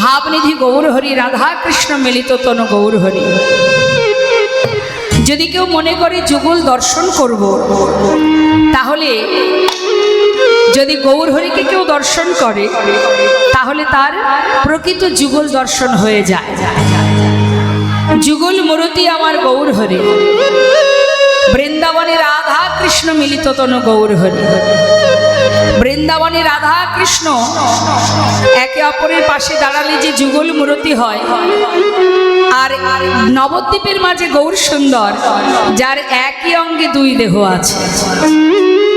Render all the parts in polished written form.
ভাবনিধি গৌরহরি, রাধা কৃষ্ণ মিলিত তনু গৌরহরি। যদি কেউ মনে করে যুগল দর্শন করব, তাহলে যদি গৌরহরিকে কেউ দর্শন করে তাহলে তার প্রকৃত যুগল দর্শন হয়ে যায়। যুগল মূরতি আমার গৌরহরি, বৃন্দাবনে রাধা কৃষ্ণ মিলিত তনু গৌরহরি। বৃন্দাবনে রাধা কৃষ্ণ একে অপরের পাশে দাঁড়ালে যে যুগল মূরতি হয়, আর নবদ্বীপের মাঝে গৌর সুন্দর, যার একই অঙ্গে দুই দেহ আছে,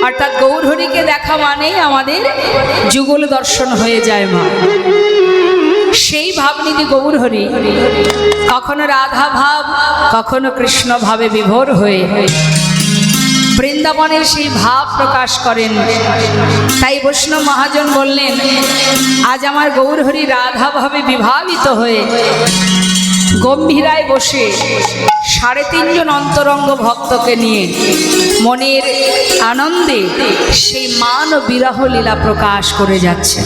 অর্থাৎ গৌরহরিকে দেখা মানেই আমাদের যুগল দর্শন হয়ে যায় মা। সেই ভাবনিধি গৌরহরি কখনো রাধা ভাব, কখনো কৃষ্ণ ভাবে বিভোর হয়ে বৃন্দাবনের সেই ভাব প্রকাশ করেন। তাই বৈষ্ণব মহাজন বললেন, আজ আমার গৌরহরি রাধা ভাবে বিভাবিত হয়ে গম্ভীরায় বসে 3.5 জন অন্তরঙ্গ ভক্তকে নিয়ে মনের আনন্দে সেই মান ও বিরহ লীলা প্রকাশ করে যাচ্ছে।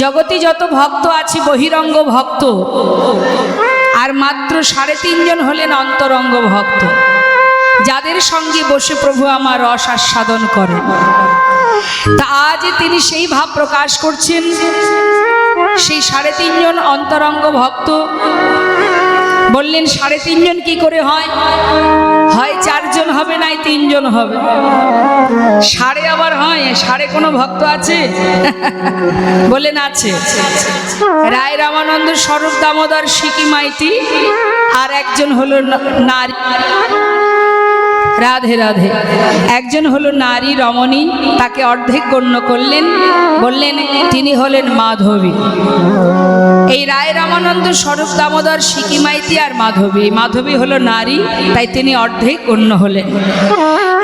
জগতে যত ভক্ত আছে বহিরঙ্গ ভক্ত, আর মাত্র 3.5 জন হলেন অন্তরঙ্গ ভক্ত, যাদের সঙ্গে বসে প্রভু আমার রস আস্বাদন করেন। তা আজ তিনি সেই ভাব প্রকাশ করছেন। সেই 3.5 জন অন্তরঙ্গ ভক্ত বললেন, 3.5 জন কি করে হয়? হয় 4 জন হবে, নাই 3 জন হবে। সাড়ে আবার হয়, সাড়ে কোনো ভক্ত আছে? বললেন আছে। রায় রামানন্দ, স্বরূপ দামোদর, সিকি মাইতি, আর একজন হলো নারী। রাধে রাধে। একজন হলো নারী রমণী, তাকে অর্ধেক গণ্য করলেন, বললেন তিনি হলেন মাধবী। এই রায় রামানন্দ, স্বরূপ দামোদর, সিকি মাইতি আর মাধবী, মাধবী হলো নারী, তাই তিনি অর্ধেক গণ্য হলেন।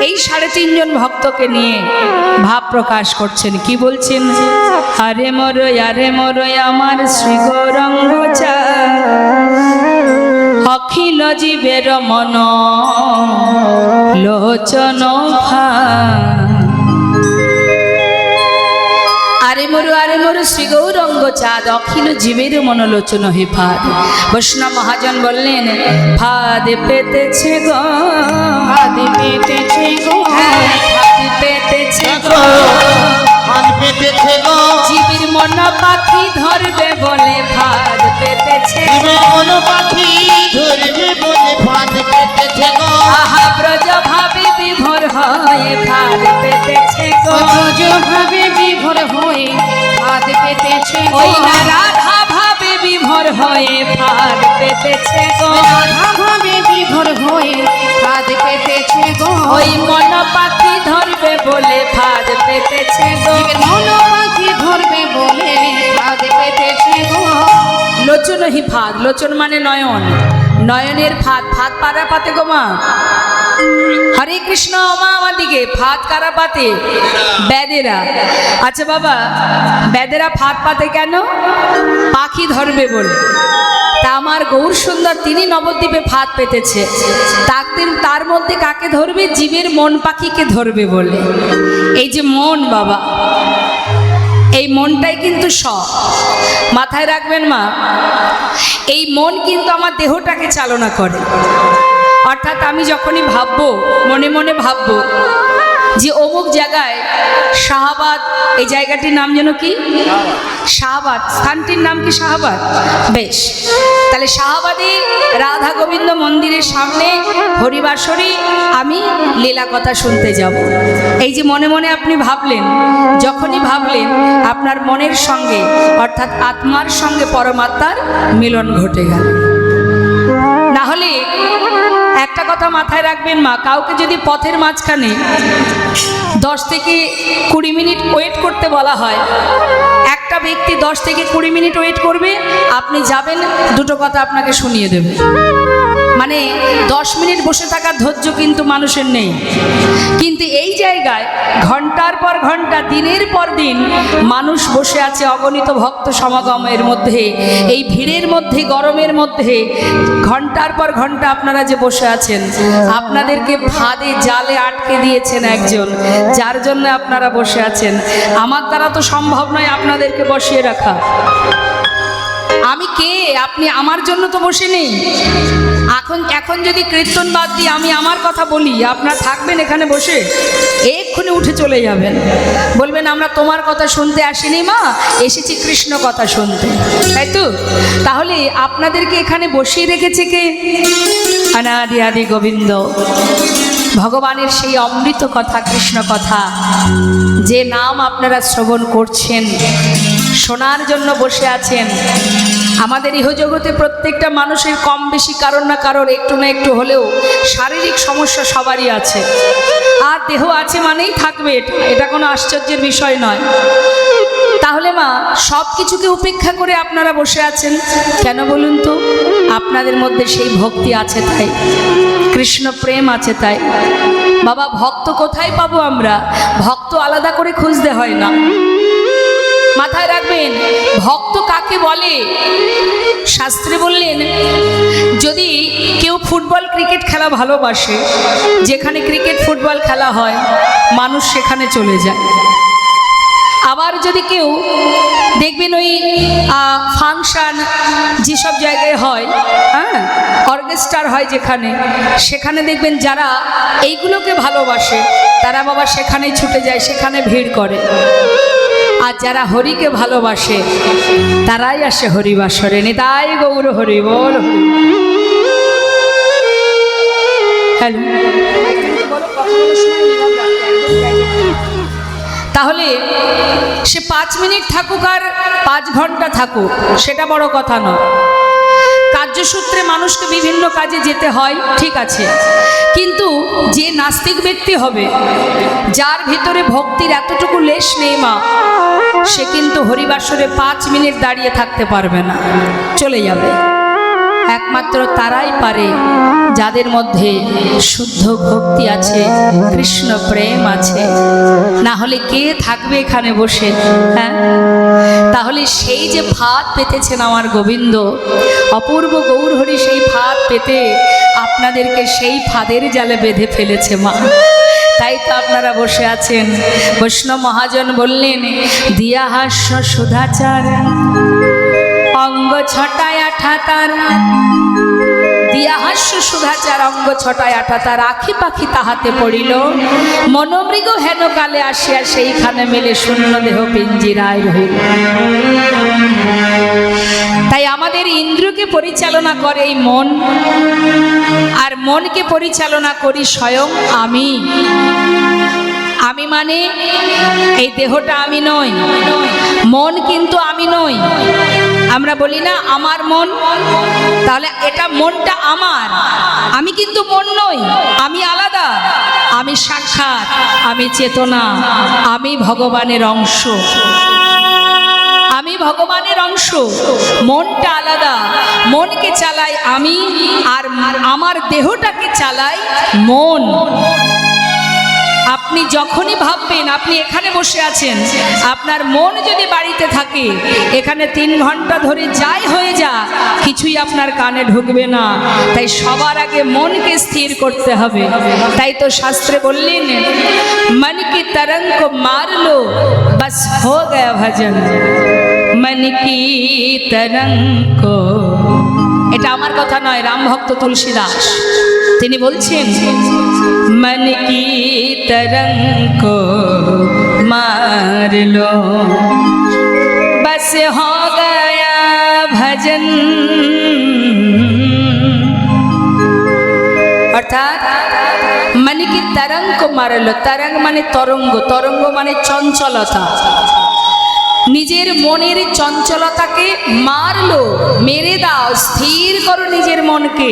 এই 3.5 জন ভক্তকে নিয়ে ভাব প্রকাশ করছেন। কি বলছেন? আরে মরয়, আরে মরয় আমার শ্রী গৌরাঙ্গ চাঁদ, অখিল জীবের মন লোচন ভা। আরে মরু শ্রী গৌরঙ্গ চাঁদ, অখিল জীবের মনোলোচন হে ফাদ। বৈষ্ণব মহাজন বললেন, ফাদ পেতেছে গো, ফাদ পেতেছে গো, ফাদ পেতেছে গো, ফাদ পেতেছে গো, জীবের মন পাখি ধরবে বলে ফাদ পেতেছে, জীবের মন পাখি ধরবে বলে ফাদ পেতেছে গো। আহা ব্রজ ভাবে বিভোর হয়ে ফাদ পেতেছে গো, ব্রজ ভাবে বিভোর হয়ে ফাদ পেতেছে গো। ওই না রাধা ভাবে বিভোর হয়ে ফাদ পেতেছে গো, রাধা ভাবে বিভোর হয়ে ফাদ পেতেছে গো। ওই মন পাখি ধরবে বলে ফাদ পেতেছে গো, মন পাখি ধরবে বলে ফাদ পেতেছে গো। লোচন হি ফাদ, লোচন মানে নয়ন, নয়নের ফাদ। ফাদ পারা পাতে গো মা। হরে কৃষ্ণ মা, আমার দিকে ফাদ কারা পাতে? বেদেরা। আচ্ছা বাবা, বেদেরা ফাদ পাতে কেন? পাখি ধরবে বলে। তা আমার গৌর সুন্দর তিনি নবদ্বীপে ফাদ পেতেছে, তার মধ্যে কাকে ধরবে? জীবের মন পাখিকে ধরবে বলে। এই যে মন বাবা, এই মনটাই কিন্তু সব। মাথায় রাখবেন মা, এই মন কিন্তু আমার দেহটাকে চালনা করে। অর্থাৎ আমি যখনই ভাববো, মনে মনে ভাববো যে অমুক জায়গায় শাহাবাদ, এই জায়গাটির নাম যেন কি? শাহাবাদ। স্থানটির নাম কি? শাহাবাদ। বেশ, তাহলে শাহাবাদে রাধা গোবিন্দ মন্দিরের সামনে হরিবাসরে আমি লীলা কথা শুনতে যাব। এই যে মনে মনে আপনি ভাবলেন, যখনই ভাবলেন আপনার মনের সঙ্গে অর্থাৎ আত্মার সঙ্গে পরমাত্মার মিলন ঘটে গেল। না হলে একটা কথা মাথায় রাখবেন মা, কাউকে যদি পথের মাঝখানে 10 থেকে 20 মিনিট ওয়েট করতে বলা হয়, একটা ব্যক্তি 10 থেকে 20 মিনিট ওয়েট করবে, আপনি যাবেন, দুটো কথা আপনাকে শুনিয়ে দেবে। মানে 10 মিনিট বসে থাকার ধৈর্য কিন্তু মানুষের নেই, কিন্তু এই জায়গায় ঘন্টার পর ঘন্টা, দিনের পর দিন মানুষ বসে আছে। অগণিত ভক্ত সমাগমের মধ্যে, এই ভিড়ের মধ্যে, গরমের মধ্যে ঘন্টার পর ঘন্টা আপনারা যে বসে আছেন, আপনাদেরকে ফাঁদে জালে আটকে দিয়েছেন একজন, যার জন্য আপনারা বসে আছেন। আমার দ্বারা তো সম্ভব নয় আপনাদেরকে বসিয়ে রাখা। আমি কে? আপনি আমার জন্য তো বসে নেই। এখন যদি কীর্তন বাদ দিয়ে আমি আমার কথা বলি, আপনারা থাকবেন এখানে বসে? এক্ষুনি উঠে চলে যাবেন, বলবেন আমরা তোমার কথা শুনতে আসিনি মা, এসেছি কৃষ্ণ কথা শুনতে, তাই তো? তাহলে আপনাদেরকে এখানে বসিয়ে রেখেছে কে? অনাদি আদি গোবিন্দ, ভগবানের সেই অমৃত কথা, কৃষ্ণ কথা, যে নাম আপনারা শ্রবণ করছেন, শোনার জন্য বসে আছেন। আমাদের ইহজগতে প্রত্যেকটা মানুষের কম বেশি কারোর না কারোর একটু না একটু হলেও শারীরিক সমস্যা সবারই আছে, আর দেহ আছে মানেই থাকবে, এটা কোনো আশ্চর্যের বিষয় নয়। তাহলে মা, সব কিছুকে উপেক্ষা করে আপনারা বসে আছেন কেন বলুন তো? আপনাদের মধ্যে সেই ভক্তি আছে তাই, কৃষ্ণ প্রেম আছে তাই। বাবা, ভক্ত কোথায় পাবো আমরা? ভক্ত আলাদা করে খুঁজতে হয় না, মাথায় রাখবেন। ভক্ত কাকে বলে? শাস্ত্রে বললেন, যদি কেউ ফুটবল ক্রিকেট খেলা ভালোবাসে, যেখানে ক্রিকেট ফুটবল খেলা হয় মানুষ সেখানে চলে যায়। আবার যদি কেউ দেখবেন ওই ফাংশন যেসব জায়গায় হয়, হ্যাঁ, অর্কেস্ট্রার হয় যেখানে, সেখানে দেখবেন যারা এইগুলোকে ভালোবাসে তারা বাবা সেখানেই ছুটে যায়, সেখানে ভিড় করে। আর যারা হরিকে ভালোবাসে তারাই আসে হরিবাসরে। নিতাই গৌর হরি বল। হ্যালো, তাহলে সে 5 মিনিট থাকুক আর 5 ঘন্টা থাকুক, সেটা বড় কথা নয়। কার্যসূত্রে মানুষকে বিভিন্ন কাজে যেতে হয়, ঠিক আছে, কিন্তু যে নাস্তিক ব্যক্তি হবে, যার ভিতরে ভক্তির এতটুকু লেশ নেই মা, সে কিন্তু হরিবাসরে 5 মিনিট দাঁড়িয়ে থাকতে পারবে না, চলে যাবে। একমাত্র তারাই পারে যাদের মধ্যে শুদ্ধ ভক্তি আছে, কৃষ্ণ প্রেম আছে। না হলে কে থাকবে এখানে বসে? হ্যাঁ, তাহলে সেই যে ফাঁদ পেতেছেন আমার গোবিন্দ, অপূর্ব গৌরহরি, সেই ফাঁদ পেতে আপনাদেরকে সেই ফাঁদের জালে বেঁধে ফেলেছে মা, তাই তো আপনারা বসে আছেন। বৈষ্ণব মহাজন বললেন, দিয়া হাস্য সুধাচার অঙ্গ ছটায় আঠাতার, দিয়া হাস্য সুধাচার অঙ্গ ছটায় আঠাতার, আখি পাখি তাহাতে পড়িল, মনোমৃগ হেন কালে আসিয়া সেইখানে মেলে শূন্য দেহ পিঞ্জিরায় রহিল। তাই আমাদের ইন্দ্রকে পরিচালনা করে এই মন, আর মনকে পরিচালনা করি স্বয়ং আমি। আমি মানে এই দেহটা আমি নই, মন কিন্তু আমি নই। আমরা বলি না আমার মন, তাহলে এটা মনটা আমার, আমি কিন্তু মন নই, আমি আলাদা, আমি সাক্ষাৎ, আমি চেতনা, আমি ভগবানের অংশ, আমি ভগবানের অংশ। মনটা আলাদা, মনকে চালাই আমি, আর আমার দেহটাকে চালাই মন। আপনি যখনই ভাববেন, আপনি এখানে বসে আছেন, আপনার মন যদি বাড়িতে থাকে, এখানে 3 ঘন্টা ধরে যাই হয়ে যা, কিছুই আপনার কানে ঢুকবে না। তাই সবার আগে মনকে স্থির করতে হবে। তাই তো শাস্ত্রে বললেন, মন কি তরঙ্গ কো মার লো বস হো গয়া ভজন, মন কি তরঙ্গ কো। এটা আমার কথা নয়, রামভক্ত তুলসীদাস তিনি বলছেন, मन की तरंग को मार लो बस हो गया भजन। अर्थात मन की तरंग को मार लो। तरंग माने तरंग, तरंग माने चंचलता। নিজের মনের চঞ্চলতাকে মারলো, মেরে দাও, স্থির করো নিজের মনকে।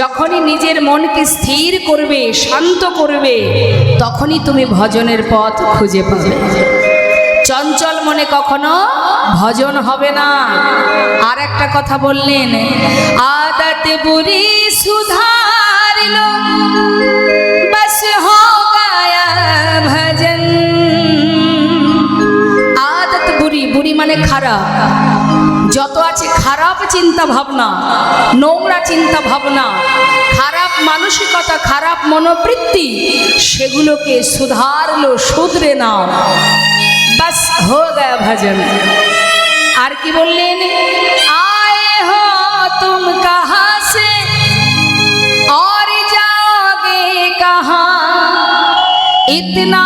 যখনই নিজের মনকে স্থির করবে, শান্ত করবে, তখনই তুমি ভজনের পথ খুঁজে পাবে। চঞ্চল মনে কখনো ভজন হবে না। আর একটা কথা বললেন, আদত বুরি সুধার লো বস হো গায়া ভজন। আদত বুরি, বুরি মানে খারাপ। যত আছে খারাপ চিন্তা ভাবনা, নোংরা চিন্তা ভাবনা, খারাপ মানসিকতা, খারাপ মনোবৃত্তি, সেগুলোকে সুধারলো, শুধরে নাও, বাস হো গয়া ভজন। আর কি বললেন, আয়ে হো তুম কাহা সে और जाओगे कहाँ, इतना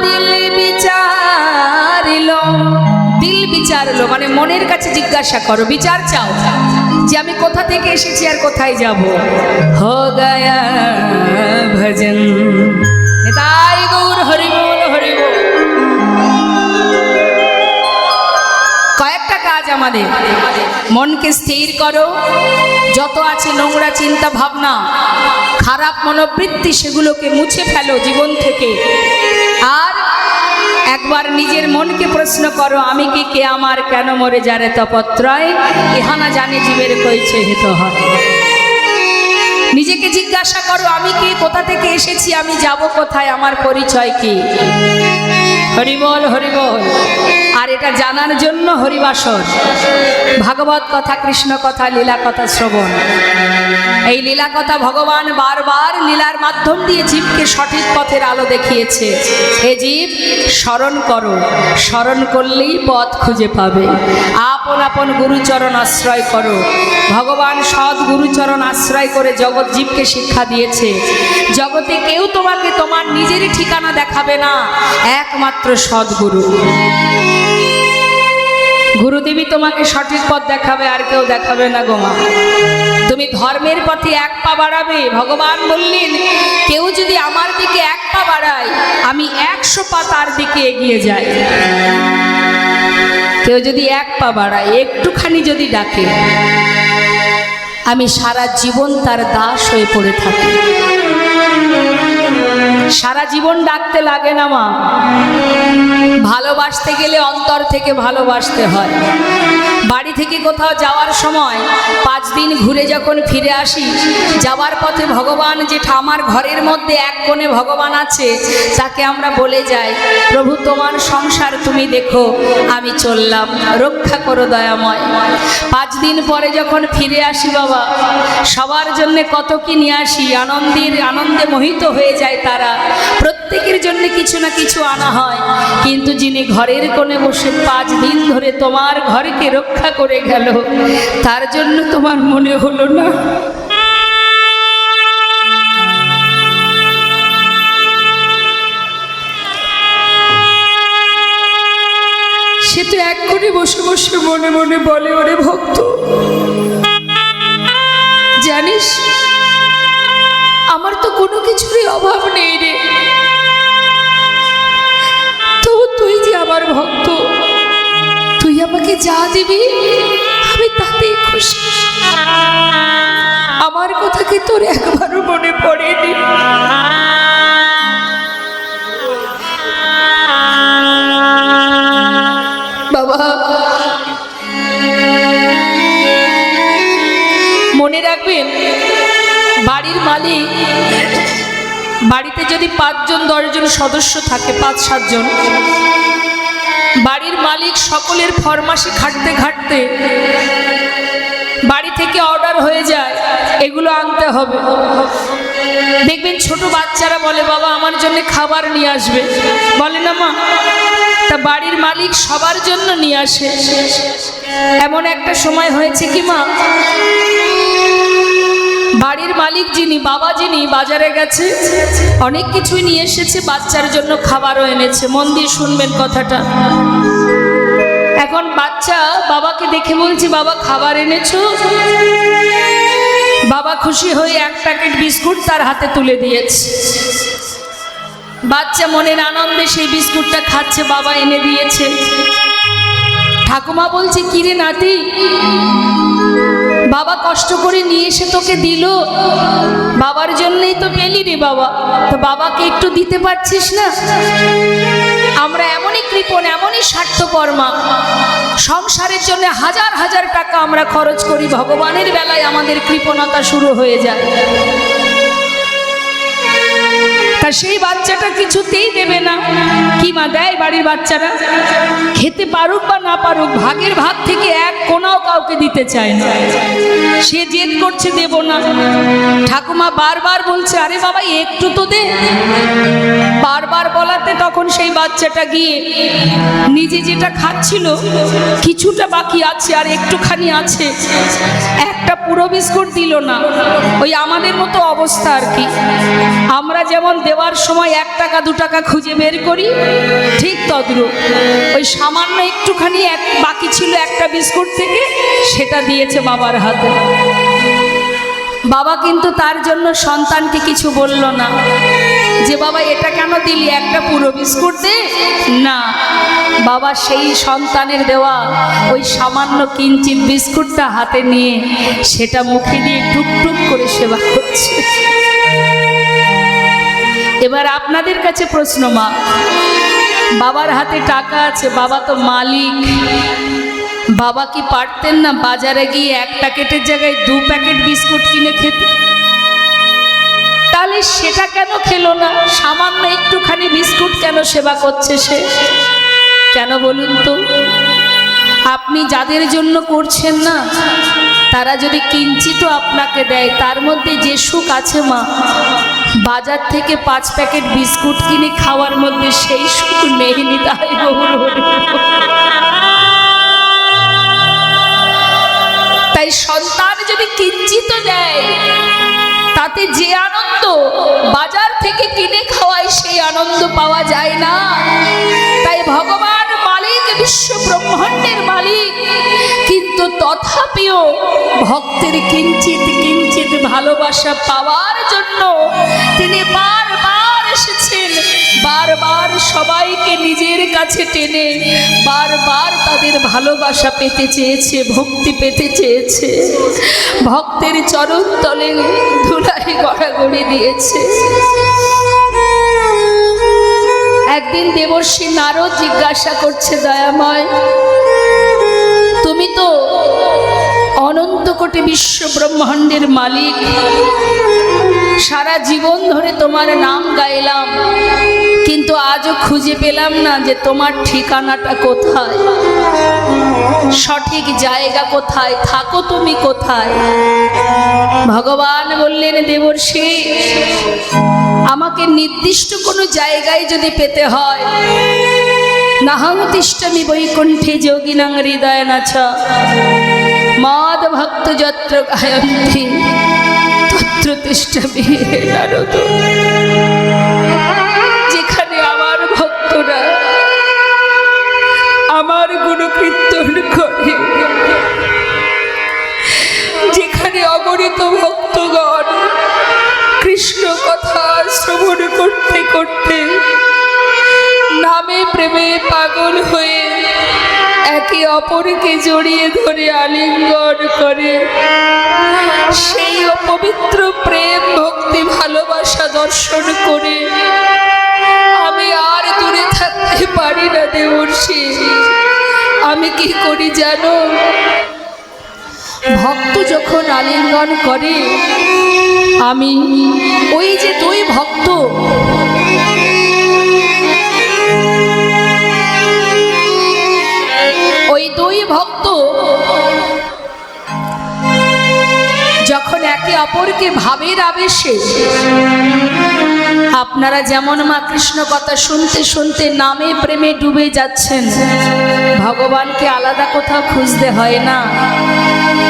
दिल विचार लो। দিল বিচার লো মানে মনের কাছে জিজ্ঞাসা করো, বিচার চাও যে আমি কোথা থেকে এসেছি আর কোথায় যাব। হো গয়া ভজন। নিতাই গৌর হরি বল, হরি বল। কয়েকটা কাজ আমাদের, মনকে স্থির করো, যত আছে নোংরা চিন্তা ভাবনা, খারাপ মনোবৃত্তি, সেগুলোকে মুছে ফেলো জীবন থেকে। আর একবার নিজের মনকে প্রশ্ন করো, আমি কি কে, আমার কেন মরে যারে তপত্রয়, ইহানা জানে জীবের কইছে হিত হয়। নিজেকে জিজ্ঞাসা করো, আমি কে, কোথা থেকে এসেছি, আমি যাব কোথায়, আমার পরিচয় কি। হরি বল, হরি বল। আর এটা জানার জন্য হরিবাসর, ভাগবত কথা, কৃষ্ণ কথা, লীলা কথা শ্রবণ। এই লীলা কথা ভগবান বারবার লীলার মাধ্যম দিয়ে জীবকে সঠিক পথের আলো দেখিয়েছে। হে জীব, স্মরণ করো, স্মরণ করলেই পথ খুঁজে পাবে। আপন আপন গুরুচরণ আশ্রয় করো। ভগবান সৎ গুরুচরণ আশ্রয় করে জগৎ জীবকে শিক্ষা দিয়েছে। জগতে কেউ তোমাকে তোমার নিজেরই ঠিকানা দেখাবে না, একমাত্র সদ্গুরু। গুরুদেবী তোমাকে সঠিক পথ দেখাবে, আর কেউ দেখাবে না গোমা। তুমি ধর্মের পথে এক পা বাড়াবে। ভগবান বললেন, কেউ যদি আমার দিকে এক পা বাড়ায়, আমি 100 পা তার দিকে এগিয়ে যাই। কেউ যদি এক পা বাড়ায়, একটুখানি যদি ডাকে, আমি সারা জীবন তার দাস হয়ে পড়ে থাকি। সারা জীবন ডাকতে লাগে না মা। ভালোবাসতে গেলে অন্তর থেকে ভালোবাসতে হয়। বাড়ি থেকে কোথাও যাওয়ার সময় 5 দিন ঘুরে যখন ফিরে আসি, যাওয়ার পথে ভগবান যেটা আমার ঘরের মধ্যে এক কোণে ভগবান আছে, তাকে আমরা বলে যাই, প্রভু তোমার সংসার তুমি দেখো, আমি চললাম, রক্ষা করো দয়াময়। 5 দিন পরে যখন ফিরে আসি বাবা, সবার জন্য কত কি নিয়ে আসি, আনন্দে মোহিত হয়ে যায় তারা। প্রত্যেকের জন্য কিছু না কিছু আনা হয়, কিন্তু যিনি ঘরের কোণে বসে 5 দিন ধরে তোমার ঘরকে রক্ষা করে গেল, তার জন্য তোমার মনে হলো না? সে তো এক কোণে বসে বসে মনে মনে বলে, ওরে ভক্ত, জানিস আমার তো কোনো কিছুরই অভাব নেই রে, তবু তুই যে আমার ভক্ত, তুই আমাকে যা দিবি আমি তাতেই খুশি। আমার কথা কি তোর একবারও মনে পড়েনি? বাবা, মনে রাখবেন, বাড়ির মালিক, বাড়িতে যদি 5 জন 10 জন সদস্য থাকে, 5-7 জন, বাড়ির মালিক সকলের ফরমাশে খাটতে খাটতে বাড়ি থেকে অর্ডার হয়ে যায়, এগুলো আনতে হবে। দেখবেন ছোট বাচ্চারা বলে, বাবা আমার জন্য খাবার নিয়ে আসবে, বলে না মা? তা বাড়ির মালিক সবার জন্য নিয়ে আসে। এমন একটা সময় হয়েছে কি মা, বাড়ির মালিক যিনি, বাবা যিনি, বাজারে গেছে, অনেক কিছুই নিয়ে এসেছে, বাচ্চার জন্য খাবারও এনেছে। মন দিয়ে শুনবেন কথাটা। এখন বাচ্চা বাবাকে দেখে বলছে, বাবা খাবার এনেছো? বাবা খুশি হয়ে 1 প্যাকেট বিস্কুট তার হাতে তুলে দিয়েছে। বাচ্চা মনের আনন্দে সেই বিস্কুটটা খাচ্ছে, বাবা এনে দিয়েছে। ঠাকুমা বলছে, কিরে নাতি, বাবা কষ্ট করে নিয়ে এসে তোকে দিল, বাবার জন্যই তো পেলি রে বাবা, তো বাবাকে একটু দিতে পারছিস না? আমরা এমনই কৃপণ, এমনই স্বার্থপর মা, সংসারের জন্য হাজার হাজার টাকা আমরা খরচ করি, ভগবানের বেলায় আমাদের কৃপণতা শুরু হয়ে যায়। তা সেই বাচ্চাটা কিছুতেই দেবে না। কি মা দেয় বাড়ির বাচ্চারা? খেতে পারুক বা না পারুক, ভাগের ভাগ থেকে এক কোনাও কাউকে দিতে চায় না। সে জেদ করছে দেব না। ঠাকুমা বারবার বলছে আরে বাবা একটু তো দে। বারবার বলাতে তখন সেই বাচ্চাটা গিয়ে নিজে যেটা খাচ্ছিল কিছুটা বাকি আছে আর একটুখানি আছে, একটা পুরো বিস্কুট দিল না। ওই আমাদের মতো অবস্থা আর কি। আমরা যেমন দেওয়ার সময় 1 টাকা 2 টাকা খুঁজে বের করি, ঠিক তদ্রূপ ওই সামান্য একটুখানি বাকি ছিল একটা বিস্কুট থেকে, সেটা দিয়েছে বাবার হাতে। বাবা কিন্তু তার জন্য সন্তানকে কিছু বলল না যে বাবা এটা কেন দিলি, একটা পুরো বিস্কুট দে না। বাবা সেই সন্তানের দেওয়া ওই সামান্য কিঞ্চিত বিস্কুটটা হাতে নিয়ে সেটা মুখে দিয়ে টুকটুক করে সেবা করছে। এবার আপনাদের কাছে প্রশ্ন মা, বাবার হাতে টাকা আছে, বাবা তো মালিক, বাবা কি পারতেন না বাজারে গিয়ে 1 প্যাকেটের জায়গায় 2 প্যাকেট বিস্কুট কিনে খেতে? তাহলে সেটা কেন খেলো না? সামান্য একটুখানি বিস্কুট কেন সেবা করছে সে? কেন বলুন তো? আপনি যাদের জন্য করছেন না তারা যদি কিঞ্চিত আপনাকে দেয়, তার মধ্যে যে সুখ আছে মা, বাজার থেকে 5 প্যাকেট বিস্কুট কিনে খাওয়ার মধ্যে সেই সুখ নেই। নিতাই গৌর হরি। তাই সন্তান যদি কিঞ্চিত দেয় তাতে যে আনন্দ বাজার থেকে কিনে খাওয়ায় সেই আনন্দ পাওয়া যায় না। তাই ভগবান মালিক, বিশ্ব ব্রহ্মাণ্ডের মালিক, কিন্তু তথাপিও ভক্তের কিঞ্চিত কিঞ্চিত ভালোবাসা পাওয়ার জন্য তিনি বারবার এসেছেন, বারবার সবাইকে নিজের কাছে টেনে বারবার তাদের ভালোবাসা পেতে চেয়েছে, ভক্তি পেতে চেয়েছে, ভক্তের চরণ তলে ধুলাই গড়াগড়ি দিয়েছে। একদিন দেবর্ষি নারদ জিজ্ঞাসা করছে, দয়াময় তুমি তো অনন্ত কোটি বিশ্ব ব্রহ্মাণ্ডের মালিক, সারা জীবন ধরে তোমার নাম গাইলাম, কিন্তু আজও খুঁজে পেলাম না যে তোমার ঠিকানাটা কোথায়, সঠিক জায়গা কোথায়, থাকো তুমি কোথায়? ভগবান বললেন, দেবর্ষি আমাকে নির্দিষ্ট কোনো জায়গায় যদি পেতে হয়, নাহং তিষ্ঠামি বৈকুণ্ঠে যোগিনাং হৃদয়নাথ মাদ ভক্ত যত্র গায়ন্তি তত্র তিষ্ঠামি হে নারদ। যেখানে আমার ভক্তরা আমার গুণকীর্তন করে, যেখানে অগণিত ভক্তগণ কৃষ্ণ কথা শ্রবণ করতে করতে নামে প্রেমে পাগল হয়ে একে অপরকে জড়িয়ে ধরে আলিঙ্গন করে, সেই অপবিত্র প্রেম ভক্তি ভালোবাসা দর্শন করে আমি আর দূরে থাকতে পারি না দেবর্ষি। আমি কি করি জানো? ভক্ত যখন আলিঙ্গন করে, আমি ওই যে 2 ভক্ত, ওই 2 ভক্ত যখন একে অপরকে ভাবের আবেশে, আপনারা যেমন মা কৃষ্ণ কথা শুনতে শুনতে নামে প্রেমে ডুবে যাচ্ছেন, ভগবানকে আলাদা কোথাও খুঁজতে হয় না।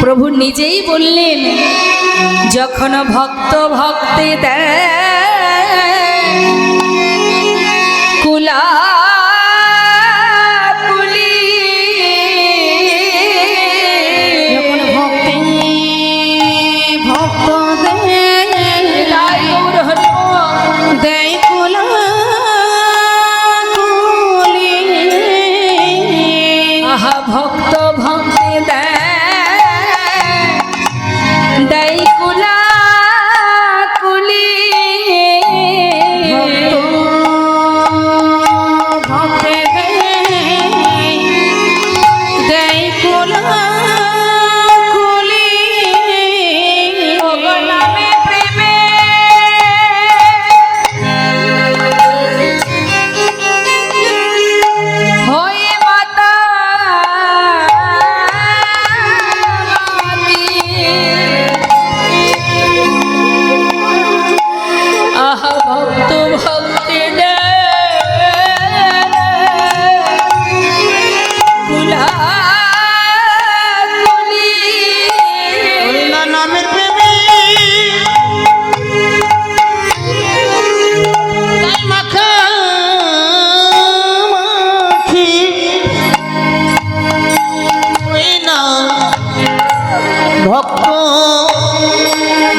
প্রভু নিজেই বললেন, যখন ভক্ত ভক্তে দেয় কুলা ভক্ত ভক্তি দেয় কুলা কুলি, ভক্ত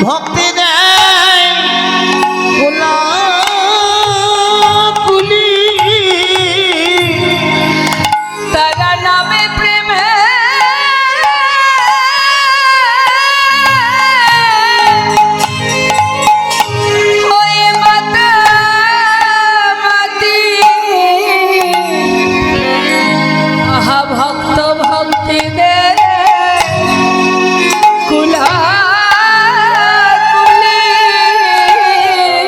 ভক্তি দেয় কোলাকুলি তারা নামে প্রেমে হয়ে মাতামাতি। আহা ভক্ত ভক্তিদের কুলাকুলি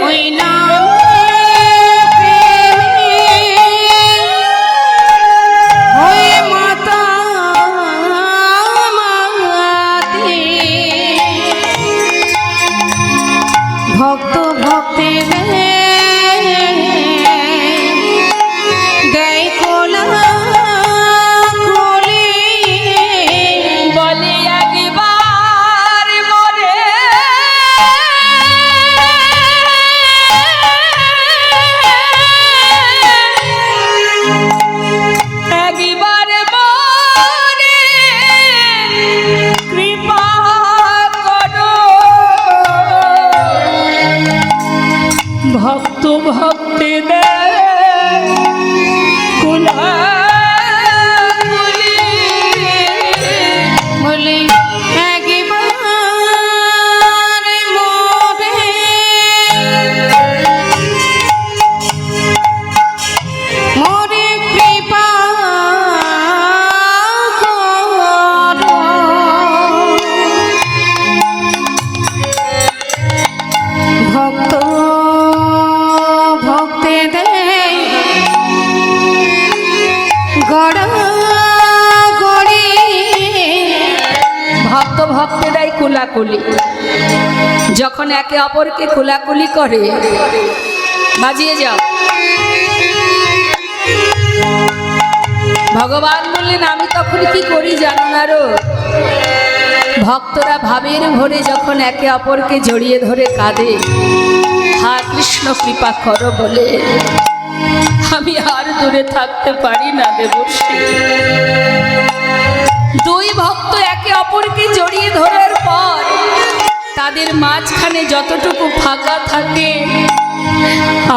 ওই নামে হয়ে মাতামাতি। ভক্ত ভক্তেদের দেয় কোলাকুলি। বলি একবার মরে একবার মরে কৃপা করো। ভক্ত ভক্তদের কুলাকুলি বলে একবার মোরে মোরে কৃপা করো। ভক্ত ভক্তেদের গড়গড়ি। ভক্ত ভক্তেরাই কুলাকুলি। যখন একে অপরকে কুলাকুলি করে, বাজিয়ে যাও। ভগবান বললেন আমি তখন কি করি জানো না রো? ভক্তরা ভাবের ভরে যখন একে অপরকে জড়িয়ে ধরে কাঁদে, হা কৃষ্ণ কৃপা করো বলে, আমি আর দূরে থাকতে পারি না দেবর্ষী। দুই ভক্ত একে অপরকে জড়িয়ে ধরার পর তাদের মাঝখানে যতটুকু ফাঁকা থাকে,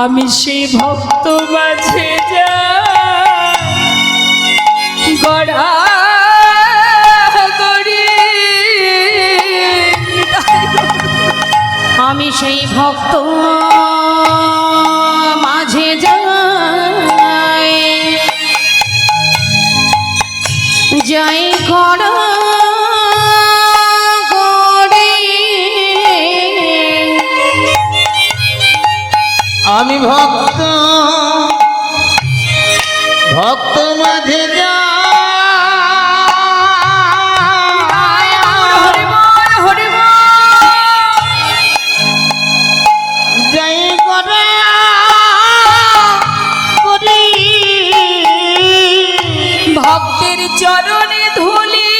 আমি সেই ভক্ত মাঝে যাই গড়া গড়ি। আমি সেই ভক্ত মাঝে যাই যাই গড়া গড়ি। আমি ভক্ত ভক্ত মাঝে যাই যাই করা করি। ভক্তের চরণে ধুলি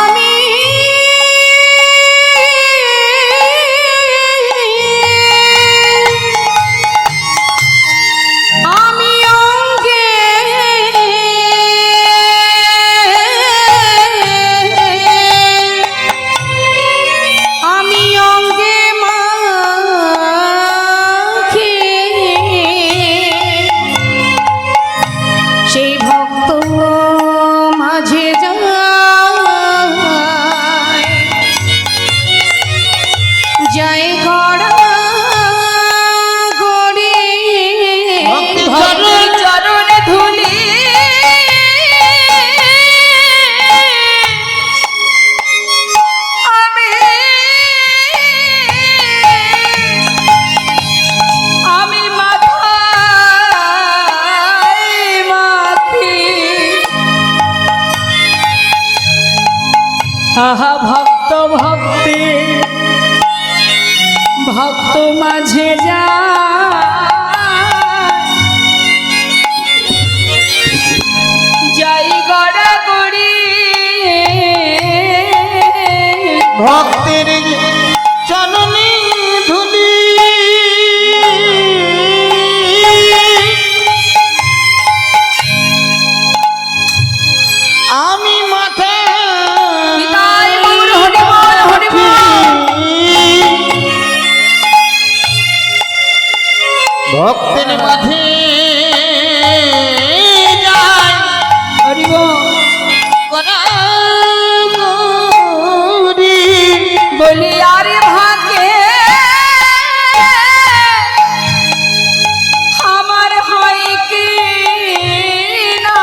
আমি আহা ভক্ত ভক্তি ভক্ত মাঝে যা যাই গড়া গড়ি ভক্তের চরণে ধুলি ভক্তের মাঝে যায় হরি বল। গড়াগড়ি। বলি আরে ভাগে আমার হয় কি না,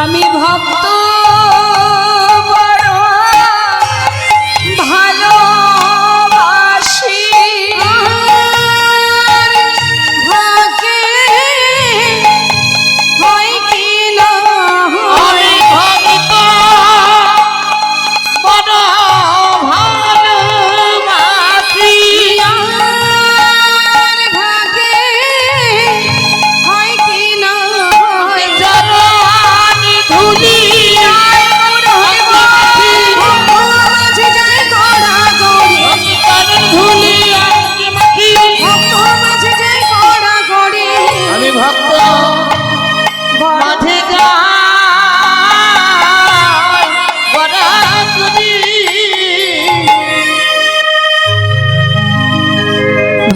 আমি ভক্ত বড় ভালোবাসি, ভাগে হয় কি না আমি ভক্ত বড় ভালোবাসি। ভাগে হয় কি না চরণে ধুলি মাঝে যায় গড়াগড়ি, চরণ ধুলি আজকে মাখি। ভক্ত মাঝে যায় গড়াগড়ি, আমি ভক্ত মাঝে যাই গড়াগড়ি।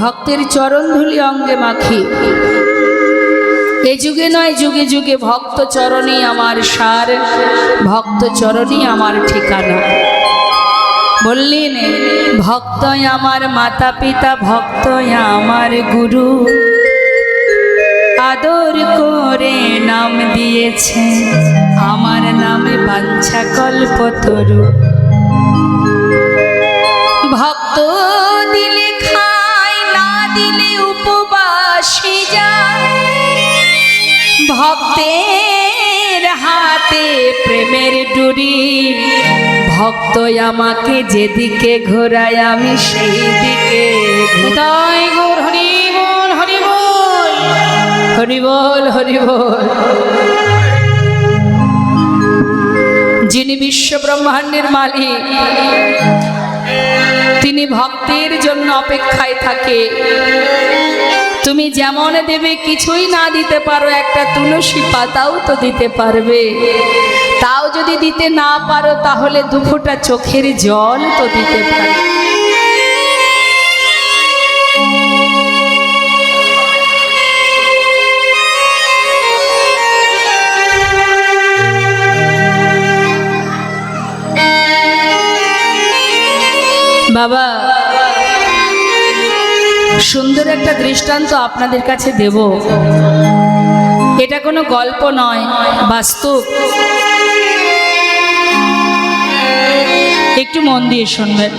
ভক্তের চরণ ধুলি অঙ্গে মাখি। এ যুগে নয় যুগে যুগে ভক্ত চরণই আমার সার, ভক্ত চরণই আমার ঠিকানা। বললেন ভক্তই আমার মাতা পিতা, ভক্তই আমার গুরু, আদর করে নাম দিয়েছে আমার নামে বাঞ্ছা কল্পতরু। ভক্ত দিলে খায়, না দিলে উপবাসী যায়, ভক্তের হাতে প্রেমের ডুরি, ভক্ত আমাকে যেদিকে ঘোরায় আমি সেই দিকে তাই গৌর হরি বল হরি বল। হরি বল হরি বল। যিনি বিশ্ব ব্রহ্মাণ্ডের মালিক, তিনি ভক্তের জন্য অপেক্ষায় থাকে। তুমি যেমন দেবে, কিছুই না দিতে পারো, একটা তুলসী পাতাও তো দিতে পারবে। তাও যদি দিতে না পারো, তাহলে দুফোঁটা চোখের জল তো দিতে পারবে। বাবা, সুন্দর একটা দৃষ্টান্ত আপনাদের কাছে দেব। এটা কোনো গল্প নয়, বাস্তব। একটু মন দিয়ে শুনবেন।